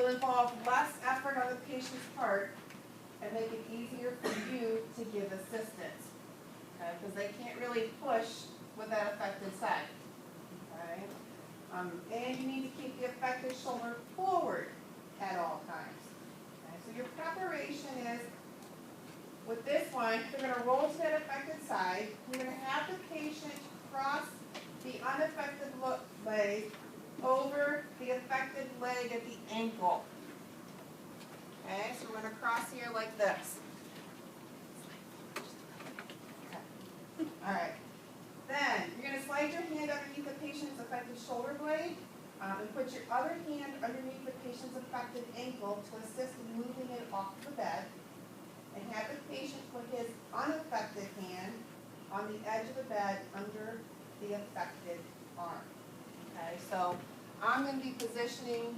It'll involve less effort on the patient's part and make it easier for you to give assistance. Okay, because they can't really push with that affected side. Okay? And you need to keep the affected shoulder forward at all times. Okay? So your preparation is, with this one, they're going to roll to that affected side. You're going to have the patient cross the unaffected leg over the affected leg at the ankle. Okay, so we're going to cross here like this. Okay. All right. Then you're going to slide your hand underneath the patient's affected shoulder blade and put your other hand underneath the patient's affected ankle to assist in moving it off the bed. And have the patient put his unaffected hand on the edge of the bed under the affected arm. Okay, so I'm going to be positioning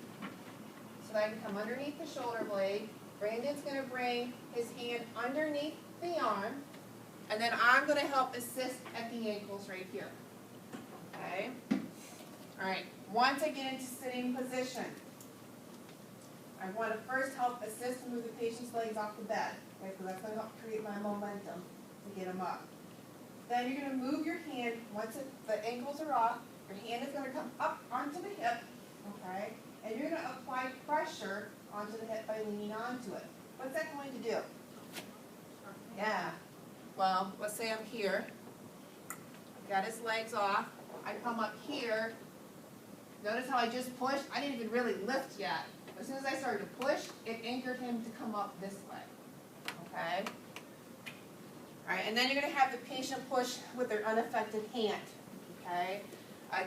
so that I can come underneath the shoulder blade. Brandon's going to bring his hand underneath the arm, and then I'm going to help assist at the ankles right here. Okay? All right, once I get into sitting position, I want to first help assist and move the patient's legs off the bed, okay, because that's going to help create my momentum to get them up. Then you're going to move your hand, once the ankles are off, your hand is going to come up onto the hip, okay, and you're going to apply pressure onto the hip by leaning onto it. What's that going to do? Yeah, well, let's say I'm here, I've got his legs off, I come up here, notice how I just pushed? I didn't even really lift yet. As soon as I started to push, it anchored him to come up this way, okay? All right, and then you're going to have the patient push with their unaffected hand, okay?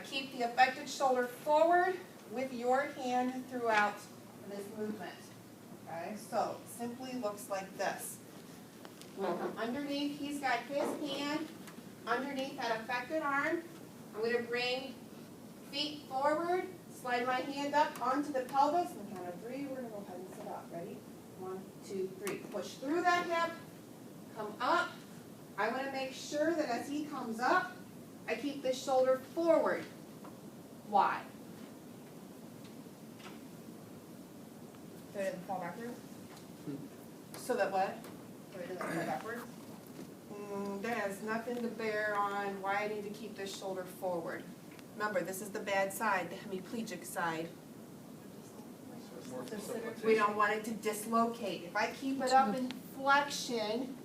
Keep the affected shoulder forward with your hand throughout this movement, okay? So, simply looks like this. I'm going to come underneath, he's got his hand underneath that affected arm. I'm going to bring feet forward, slide my hand up onto the pelvis, and count of 3, we're going to go ahead and sit up. Ready? 1, 2, 3. Push through that hip, come up. I want to make sure that as he comes up, I keep this shoulder forward. Why? So it doesn't fall backwards? So that what? So it doesn't fall backwards? That has nothing to bear on why I need to keep this shoulder forward. Remember, this is the bad side, the hemiplegic side. We don't want it to dislocate. If I keep it up in flexion,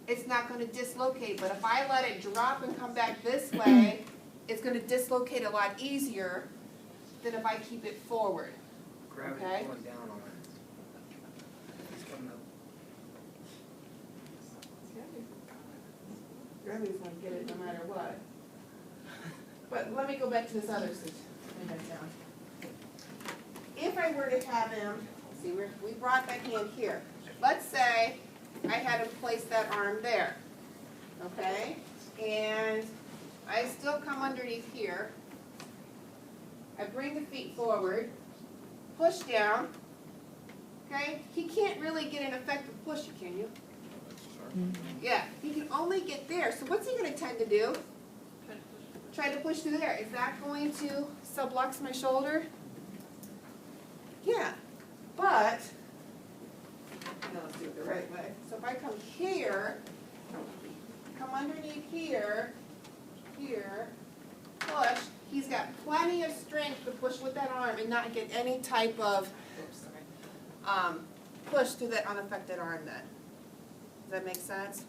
it's not going to dislocate. But if I let it drop and come back this way, it's going to dislocate a lot easier than if I keep it forward. Gravity okay? pulling down on it. He's coming up. Gravity's going to get it no matter what. But let me go back to this other situation. If I were to have him, let's see, we brought that hand here. Let's say I had him place that arm there, okay? And I still come underneath here. I bring the feet forward, push down, okay? He can't really get an effective push, can you? Yeah, he can only get there. So what's he going to tend to do? Try to push through there. Is that going to sublux my shoulder? Yeah, but, now let's do it the right way. So if I come here, come underneath here, push, he's got plenty of strength to push with that arm and not get any type of push through that unaffected arm then. Does that make sense?